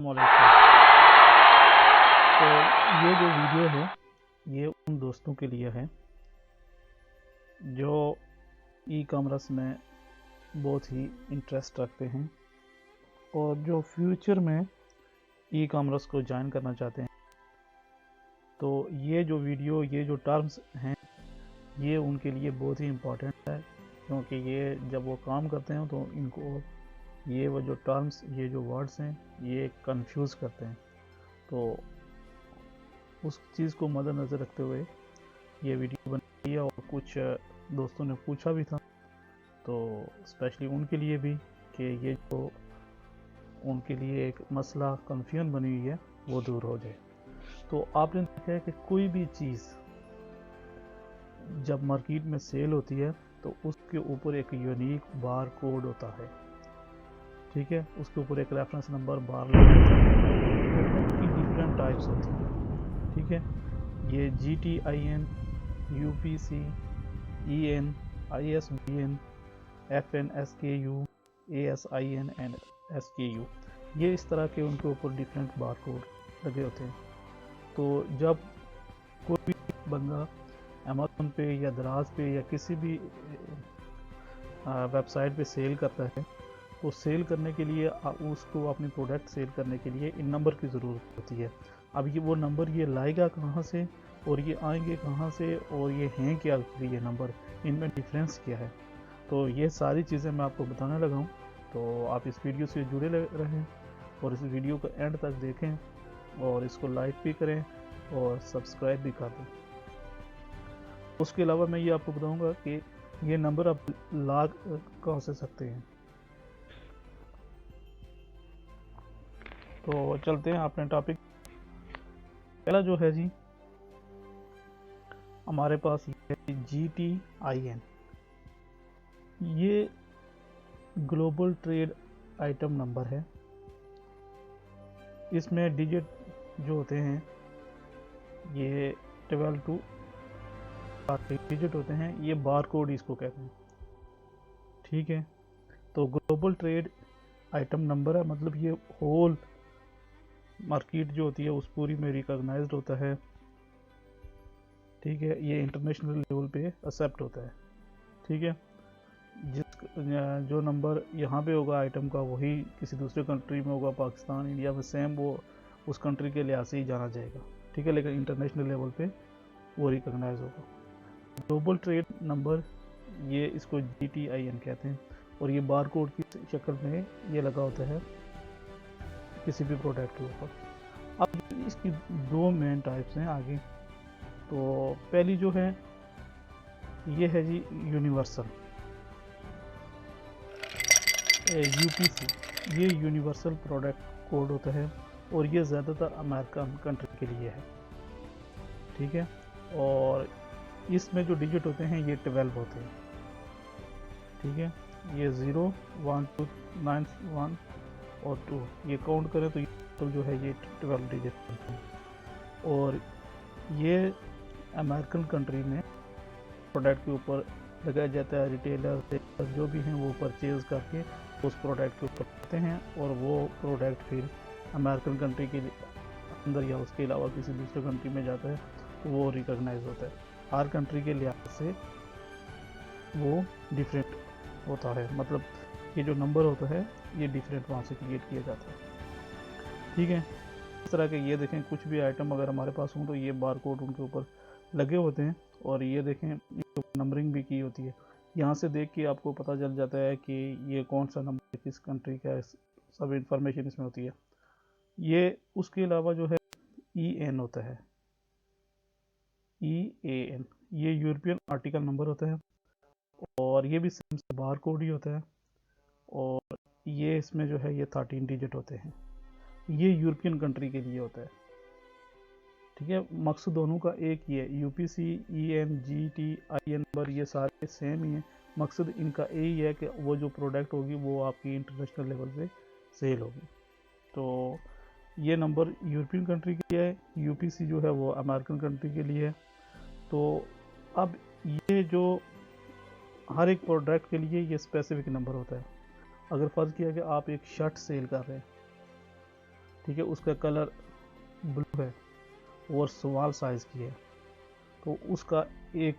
वालेकुम। तो ये जो वीडियो है ये उन दोस्तों के लिए है जो ई कॉमर्स में बहुत ही इंटरेस्ट रखते हैं और जो फ्यूचर में ई कॉमर्स को ज्वाइन करना चाहते हैं। तो ये जो वीडियो, ये जो टर्म्स हैं, ये उनके लिए बहुत ही इम्पोर्टेंट है, क्योंकि ये जब वो काम करते हैं तो इनको ये वो जो टर्म्स, ये जो वर्ड्स हैं, ये कंफ्यूज करते हैं। तो उस चीज़ को मद्देनज़र रखते हुए ये वीडियो बनाई है और कुछ दोस्तों ने पूछा भी था, तो स्पेशली उनके लिए भी कि ये जो उनके लिए एक मसला कन्फ्यूजन बनी हुई है वो दूर हो जाए। तो आपने देखा है कि कोई भी चीज़ जब मार्केट में सेल होती है तो उसके ऊपर एक यूनिक बार कोड होता है, ठीक है, उसके ऊपर एक रेफरेंस नंबर बार लगा होता है। तो उनकी डिफरेंट टाइप्स होती हैं, ठीक है। ये GTIN, UPC, EN, ISBN, FN, SKU, ASIN and SKU, ये इस तरह के उनके ऊपर डिफरेंट बार कोड लगे होते हैं। तो जब कोई भी बंदा अमेज़न पे या दराज पे या किसी भी वेबसाइट पे सेल करता है, तो सेल करने के लिए उसको अपनी प्रोडक्ट सेल करने के लिए इन नंबर की ज़रूरत होती है। अब ये वो नंबर ये लाएगा कहाँ से और ये आएंगे कहाँ से और ये हैं क्या, ये नंबर, इनमें डिफरेंस क्या है, तो ये सारी चीज़ें मैं आपको बताने लगा हूँ। तो आप इस वीडियो से जुड़े रहें और इस वीडियो को एंड तक देखें और इसको लाइक भी करें और सब्सक्राइब भी कर दें। उसके अलावा मैं ये आपको बताऊंगा कि ये नंबर आप लॉग कहाँ से सकते हैं। तो चलते हैं अपने टॉपिक। पहला जो है जी हमारे पास ये GTIN, ये ग्लोबल ट्रेड आइटम नंबर है। इसमें डिजिट जो होते हैं ये 12 टू डिजिट होते हैं, ये बार कोड इसको कहते हैं, ठीक है। तो ग्लोबल ट्रेड आइटम नंबर है, मतलब ये होल मार्केट जो होती है उस पूरी में रिकॉग्नाइज्ड होता है, ठीक है। ये इंटरनेशनल लेवल पे एक्सेप्ट होता है, ठीक है। जिस जो नंबर यहाँ पे होगा आइटम का वही किसी दूसरे कंट्री में होगा, पाकिस्तान, इंडिया में सेम, वो उस कंट्री के लिहाज से ही जाना जाएगा, ठीक है, लेकिन इंटरनेशनल लेवल पे वो रिकॉग्नाइज होगा। ग्लोबल ट्रेड नंबर, ये इसको GTIN कहते हैं और ये बार कोड की शक्ल में ये लगा होता है किसी भी प्रोडक्ट के ऊपर। अब इसकी दो मेन टाइप्स हैं आगे। तो पहली जो है ये है जी यूनिवर्सल, UPC, ये यूनिवर्सल प्रोडक्ट कोड होता है और ये ज़्यादातर अमेरिकन कंट्री के लिए है, ठीक है। और इसमें जो डिजिट होते हैं ये 12 होते हैं, ठीक है। ये 0, 1, 2, 9, 1 और 2, ये काउंट करें तो टोटल जो है ये 12 डिजिट होते हैं। और ये अमेरिकन कंट्री में प्रोडक्ट के ऊपर लगाया जाता है, रिटेलर जो भी हैं वो परचेज करके उस प्रोडक्ट के ऊपर करते हैं और वो प्रोडक्ट फिर अमेरिकन कंट्री के अंदर या उसके अलावा किसी दूसरे कंट्री में जाता है तो वो रिकॉग्नाइज होता है। हर कंट्री के लिहाज से वो डिफरेंट होता है, मतलब ये जो नंबर होता है ये डिफरेंट वहाँ से क्रिएट किया जाता है, ठीक है। इस तरह के ये देखें कुछ भी आइटम अगर हमारे पास हों तो ये बार कोड उनके ऊपर लगे होते हैं और ये देखें नंबरिंग भी की होती है। यहाँ से देख के आपको पता चल जाता है कि ये कौन सा नंबर किस कंट्री का है, सब इंफॉर्मेशन इसमें होती है। ये उसके अलावा जो है EN होता है, EAN, ये यूरोपियन आर्टिकल नंबर होता है और ये भी सेम बार कोड ही होता है और ये इसमें जो है ये 13 डिजिट होते हैं, ये यूरोपियन कंट्री के लिए होता है, ठीक है। मकसद दोनों का एक ही है, UPC, EN, GTIN नंबर ये सारे सेम ही हैं। मकसद इनका यही है कि वो जो प्रोडक्ट होगी वो आपकी इंटरनेशनल लेवल पे सेल होगी। तो ये नंबर यूरोपियन कंट्री के लिए है, UPC जो है वो अमेरिकन कंट्री के लिए है। तो अब ये जो हर एक प्रोडक्ट के लिए ये स्पेसिफिक नंबर होता है। अगर फ़र्ज़ किया कि आप एक शर्ट सेल कर रहे हैं ठीक है, उसका कलर ब्लू है और स्मॉल साइज़ की है, तो उसका एक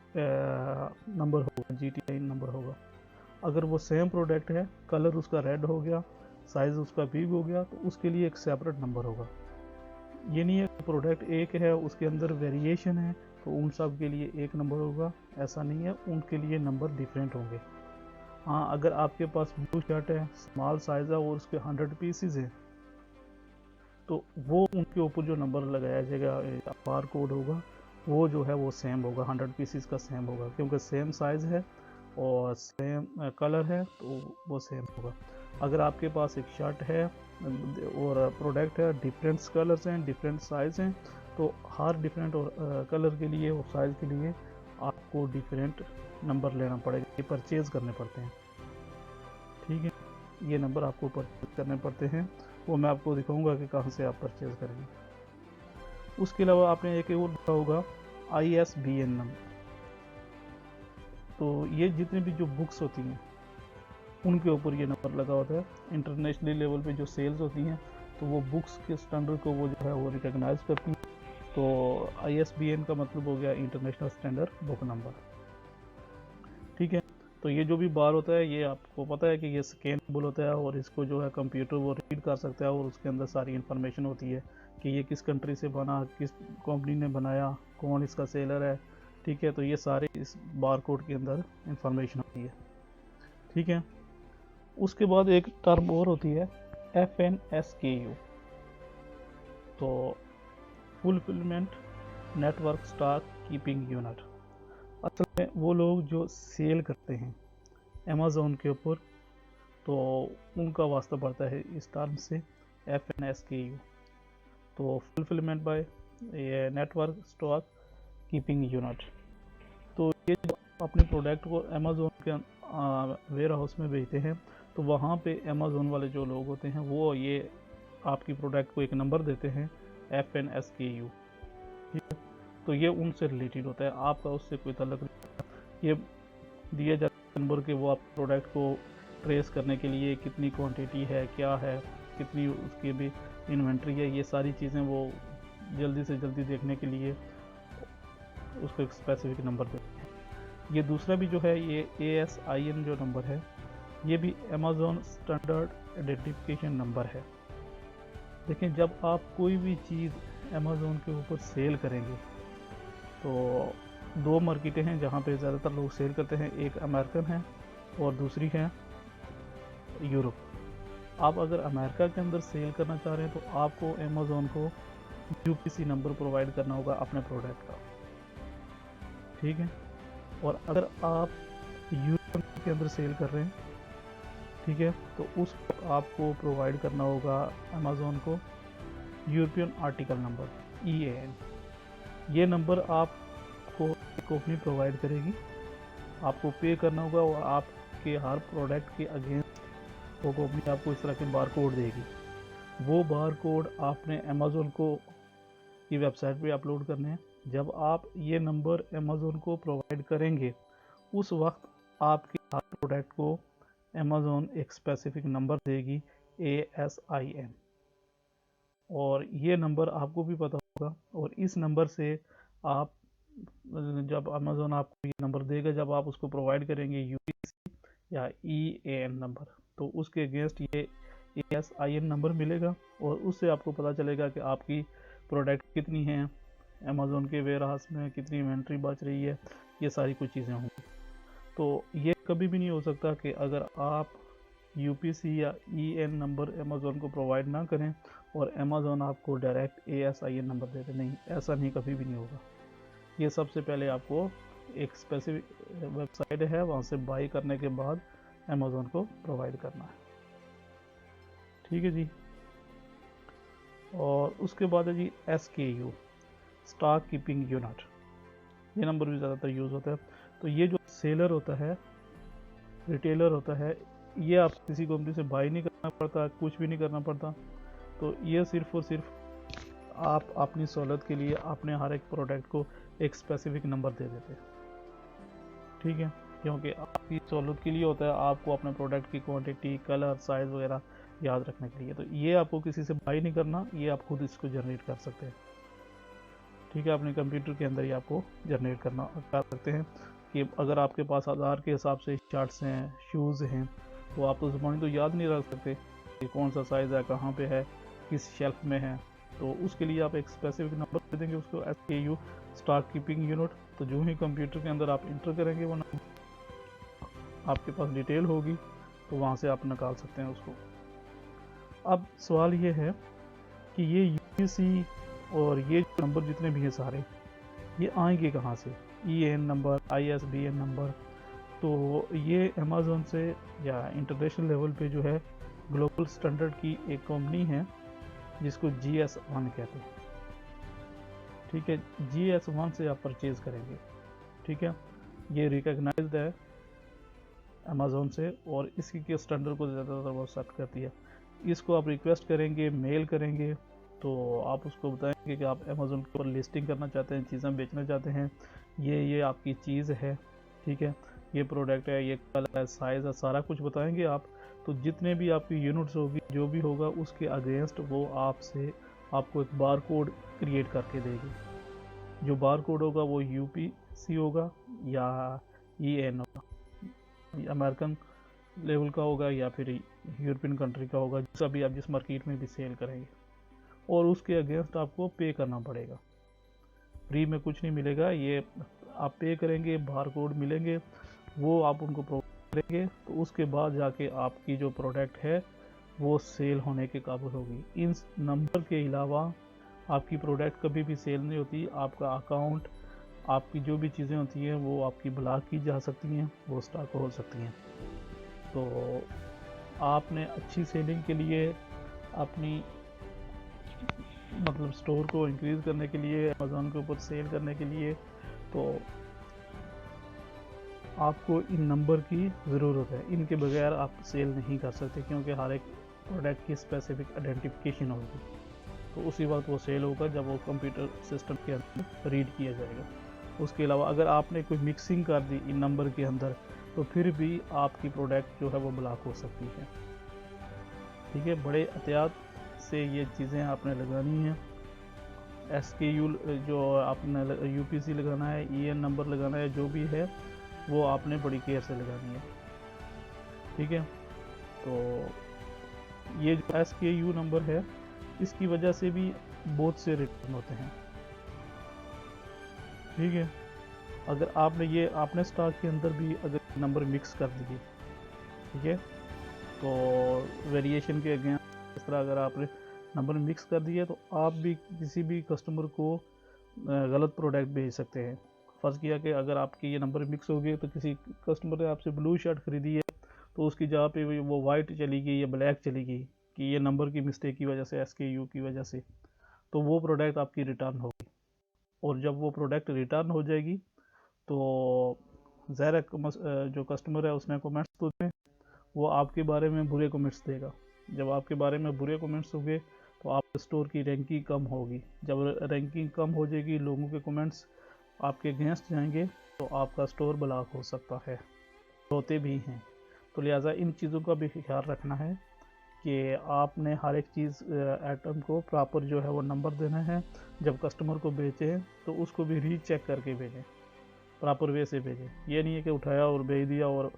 नंबर होगा, GTI नंबर होगा। अगर वो सेम प्रोडक्ट है, कलर उसका रेड हो गया, साइज़ उसका बिग हो गया, तो उसके लिए एक सेपरेट नंबर होगा। ये नहीं है प्रोडक्ट एक है उसके अंदर वेरिएशन है तो उन सब के लिए एक नंबर होगा, ऐसा नहीं है, उनके लिए नंबर डिफरेंट होंगे। हाँ, अगर आपके पास ब्लू शर्ट है, स्मॉल साइज़ है और उसके 100 पीसीज है, तो वो उनके ऊपर जो नंबर लगाया जाएगा, बार कोड होगा, वो जो है वो सेम होगा, 100 पीसीज का सेम होगा, क्योंकि सेम साइज़ है और सेम कलर है, तो वो सेम होगा। अगर आपके पास एक शर्ट है और प्रोडक्ट है, डिफरेंट कलर्स हैं, डिफरेंट साइज़ हैं, तो हर डिफरेंट और कलर के लिए और साइज़ के लिए आपको डिफरेंट नंबर लेना पड़ेगा, ये परचेज़ करने पड़ते हैं। ठीक है, ये नंबर आपको परचेज़ करने पड़ते हैं, वो मैं आपको दिखाऊंगा कि कहाँ से आप परचेज़ करेंगे। उसके अलावा आपने एक और देखा होगा ISBN नंबर। तो ये जितनी भी जो बुक्स होती हैं उनके ऊपर ये नंबर लगा होता है। इंटरनेशनली लेवल पे जो सेल्स होती हैं तो वो बुक्स के स्टैंडर्ड को वो जो है वो रिकॉग्नाइज करती हैं। तो ISBN का मतलब हो गया इंटरनेशनल स्टैंडर्ड बुक नंबर। ठीक है, तो ये जो भी बार होता है ये आपको पता है कि ये स्कैनेबल होता है और इसको जो है कंप्यूटर वो रीड कर सकता है और उसके अंदर सारी इन्फॉर्मेशन होती है कि ये किस कंट्री से बना, किस कंपनी ने बनाया, कौन इसका सेलर है। ठीक है, तो ये सारे इस बार कोड के अंदर इंफॉर्मेशन होती है। ठीक है, उसके बाद एक टर्म और होती है FNSKU। तो fulfilment network stock keeping unit. असल में वो लोग जो सेल करते हैं अमेज़ोन के ऊपर, तो उनका वास्ता पड़ता है इस टर्म से FNSKU। तो fulfilment bye network stock keeping unit. तो ये जो अपने प्रोडक्ट को अमेज़ोन के वेयर हाउस में भेजते हैं, तो वहाँ पे अमेज़ोन वाले जो लोग होते हैं वो ये आपकी प्रोडक्ट को एक नंबर देते हैं FNSKU। ठीक है, तो ये उनसे रिलेटेड होता है, आपका उससे कोई ताल्लुक नहीं। ये दिए जाते नंबर के वो आप प्रोडक्ट को ट्रेस करने के लिए कितनी क्वांटिटी है, क्या है, कितनी उसकी भी इन्वेंट्री है, ये सारी चीज़ें वो जल्दी से जल्दी देखने के लिए उसको एक स्पेसिफिक नंबर देते हैं। ये दूसरा भी जो है ये ASIN जो नंबर है, ये भी अमेज़ॉन स्टैंडर्ड आइडेंटिफिकेशन नंबर है। देखिए, जब आप कोई भी चीज़ अमेज़ॉन के ऊपर सेल करेंगे तो दो मार्केटें हैं जहाँ पे ज़्यादातर लोग सेल करते हैं, एक अमेरिकन है और दूसरी है यूरोप। आप अगर अमेरिका के अंदर सेल करना चाह रहे हैं तो आपको अमेज़ॉन को UPC नंबर प्रोवाइड करना होगा अपने प्रोडक्ट का। ठीक है, और अगर आप यूरोप के अंदर सेल कर रहे हैं, ठीक है, तो उस आपको प्रोवाइड करना होगा अमेज़ॉन को यूरोपियन आर्टिकल नंबर EAN। ये नंबर आपको कंपनी प्रोवाइड करेगी, आपको पे करना होगा और आपके हर प्रोडक्ट के अगेंस्ट वो कंपनी आपको इस तरह के बार कोड देगी। वो बार कोड आपने अमेज़ॉन को की वेबसाइट पे अपलोड करने हैं। जब आप ये नंबर अमेज़ॉन को प्रोवाइड करेंगे उस वक्त आपके हर प्रोडक्ट को अमेज़ॉन एक स्पेसिफिक नंबर देगी ASIN, और ये नंबर आपको भी पता होगा। और इस नंबर से आप जब अमेज़ॉन आपको ये नंबर देगा, जब आप उसको प्रोवाइड करेंगे UPC या EAN नंबर, तो उसके अगेंस्ट ये ASIN नंबर मिलेगा और उससे आपको पता चलेगा कि आपकी प्रोडक्ट कितनी हैं, अमेज़ॉन के वेयर हाउस में कितनी इन्वेंट्री बच रही है, ये सारी कुछ चीज़ें होंगी। तो ये कभी भी नहीं हो सकता कि अगर आप UPC या EAN नंबर अमेज़ॉन को प्रोवाइड ना करें और अमेज़ॉन आपको डायरेक्ट ASIN नंबर दे दे। नहीं, ऐसा नहीं, कभी भी नहीं होगा। ये सबसे पहले आपको एक स्पेसिफिक वेबसाइट है, वहाँ से बाई करने के बाद अमेज़ॉन को प्रोवाइड करना है। ठीक है जी। और उसके बाद है जी SKU, स्टॉक कीपिंग यूनिट। ये नंबर भी ज़्यादातर यूज़ होता है। तो ये जो सेलर होता है, रिटेलर होता है, ये आप किसी कंपनी से बाई नहीं करना पड़ता, कुछ भी नहीं करना पड़ता। तो ये सिर्फ और सिर्फ आप अपनी सहूलत के लिए अपने हर एक प्रोडक्ट को एक स्पेसिफिक नंबर दे देते हैं। ठीक है, क्योंकि आपकी सहूलत के लिए होता है, आपको अपने प्रोडक्ट की क्वांटिटी, कलर, साइज़ वगैरह याद रखने के लिए। तो ये आपको किसी से बाई नहीं करना, ये आप खुद इसको जनरेट कर सकते हैं। ठीक है, अपने कंप्यूटर के अंदर ही आपको जनरेट कर सकते हैं कि अगर आपके पास आधार के हिसाब से शर्ट्स हैं, शूज़ हैं, तो आप तो ज़बानी तो याद नहीं रख सकते कि कौन सा साइज़ है, कहाँ पे है, किस शेल्फ में है। तो उसके लिए आप एक स्पेसिफिक नंबर दे देंगे उसको, SKU स्टॉक कीपिंग यूनिट। तो जो ही कंप्यूटर के अंदर आप इंटर करेंगे वो नंबर, आपके पास डिटेल होगी, तो वहाँ से आप निकाल सकते हैं उसको। अब सवाल ये है कि ये UPC और ये नंबर जितने भी हैं सारे, ये आएंगे कहाँ से? EAN number, ISBN number. तो ये अमेज़न से या इंटरनेशनल लेवल पे जो है ग्लोबल स्टैंडर्ड की एक कंपनी है जिसको GS1 कहते हैं। ठीक है, GS1 से आप परचेज़ करेंगे। ठीक है, ये रिकग्नाइज्ड है अमेज़न से और इसी के स्टैंडर्ड को ज़्यादातर वो एक्सेप्ट करती है। इसको आप रिक्वेस्ट करेंगे, मेल करेंगे, तो आप उसको बताएंगे कि आप अमेज़न के ऊपर लिस्टिंग करना चाहते हैं, चीज़ें बेचना चाहते हैं, ये आपकी चीज़ है। ठीक है, ये प्रोडक्ट है, ये कलर है, साइज़ है, सारा कुछ बताएंगे आप। तो जितने भी आपकी यूनिट्स होगी, जो भी होगा, उसके अगेंस्ट वो आपको एक बार कोड क्रिएट करके देगी। जो बार कोड होगा वो UPC होगा या EAN होगा, अमेरिकन लेवल का होगा या फिर यूरोपियन कंट्री का होगा, जिसका भी आप जिस मार्केट में भी सेल करेंगे, और उसके अगेंस्ट आपको पे करना पड़ेगा। फ्री में कुछ नहीं मिलेगा, ये आप पे करेंगे, बार कोड मिलेंगे, वो आप उनको प्रोवाइड करेंगे, तो उसके बाद जाके आपकी जो प्रोडक्ट है वो सेल होने के काबिल होगी। इन नंबर के अलावा आपकी प्रोडक्ट कभी भी सेल नहीं होती। आपका अकाउंट, आपकी जो भी चीज़ें होती हैं वो आपकी ब्लॉक की जा सकती हैं, वो स्टॉक हो सकती हैं। तो आपने अच्छी सेलिंग के लिए, अपनी मतलब स्टोर को इंक्रीज़ करने के लिए, अमेज़न के ऊपर सेल करने के लिए, तो आपको इन नंबर की ज़रूरत है। इनके बगैर आप सेल नहीं कर सकते, क्योंकि हर एक प्रोडक्ट की स्पेसिफिक आइडेंटिफिकेशन होगी। तो उसी वक्त वो सेल होगा जब वो कंप्यूटर सिस्टम के अंदर रीड किया जाएगा। उसके अलावा अगर आपने कोई मिक्सिंग कर दी इन नंबर के अंदर, तो फिर भी आपकी प्रोडक्ट जो है वो ब्लॉक हो सकती है। ठीक है, बड़े एहतियात से ये चीज़ें आपने लगानी है। SKU जो आपने UPC लगाना है, EAN नंबर लगाना है, जो भी है वो आपने बड़ी केयर से लगानी है। ठीक है, तो ये जो SKU नंबर है, इसकी वजह से भी बहुत से रिटर्न होते हैं। ठीक है, अगर आपने स्टॉक के अंदर भी अगर नंबर मिक्स कर दिए, ठीक है, तो वेरिएशन के अगेंस्ट इस तरह अगर आपने नंबर मिक्स कर दिए, तो आप भी किसी भी कस्टमर को गलत प्रोडक्ट भेज सकते हैं। फ़र्ज़ किया कि अगर आपके ये नंबर मिक्स हो गए, तो किसी कस्टमर ने आपसे ब्लू शर्ट ख़रीदी है, तो उसकी जगह पे वो वाइट चली गई या ब्लैक चली गई, कि ये नंबर की मिस्टेक की वजह से, SKU की वजह से, तो वो प्रोडक्ट आपकी रिटर्न होगी। और जब वो प्रोडक्ट रिटर्न हो जाएगी, तो ज़ाहिर जो कस्टमर है उसने कमेंट्स तो दें, वो आपके बारे में बुरे कमेंट्स देगा। जब आपके बारे में बुरे कमेंट्स होंगे, तो आपके स्टोर की रैंकिंग कम होगी। जब रैंकिंग कम हो जाएगी, लोगों के कमेंट्स आपके अगेंस्ट जाएंगे, तो आपका स्टोर ब्लॉक हो सकता है, होते भी हैं। तो लिहाजा इन चीज़ों का भी ख्याल रखना है कि आपने हर एक चीज़ आइटम को प्रॉपर जो है वो नंबर देना है। जब कस्टमर को बेचें तो उसको भी रीचेक करके भेजें, प्रॉपर वे से भेजें। ये नहीं है कि उठाया और भेज दिया, और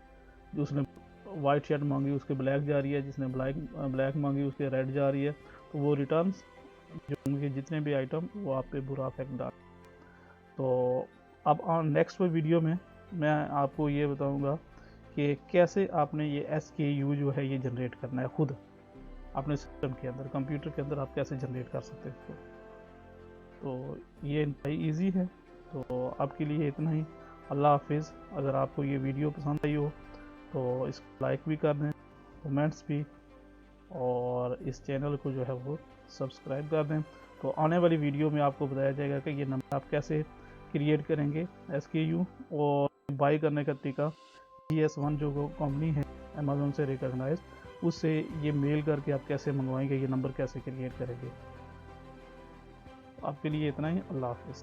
उसने वाइट शर्ट मांगी उसके ब्लैक जा रही है, जिसने ब्लैक मांगी उसके रेड जा रही है। तो वो रिटर्न्स जो उनके जितने भी आइटम, वो आप पे बुरा इफेक्ट डाल। तो अब नेक्स्ट वीडियो में मैं आपको ये बताऊंगा कि कैसे आपने ये SKU जो है ये जनरेट करना है खुद अपने सिस्टम के अंदर, कंप्यूटर के अंदर आप कैसे जनरेट कर सकते हैं इसको। तो ये इंतहाई ईजी है। तो आपके लिए इतना ही। अल्लाह हाफिज़। अगर आपको ये वीडियो पसंद आई हो तो इसको लाइक भी कर दें, कमेंट्स भी, और इस चैनल को जो है वो सब्सक्राइब कर दें। तो आने वाली वीडियो में आपको बताया जाएगा कि ये नंबर आप कैसे क्रिएट करेंगे SKU, और बाई करने का तरीका। GS1 जो कंपनी है अमेज़न से रिकॉग्नाइज, उससे ये मेल करके आप कैसे मंगवाएंगे, ये नंबर कैसे क्रिएट करेंगे। आपके लिए इतना ही। अल्लाह हाफिज़।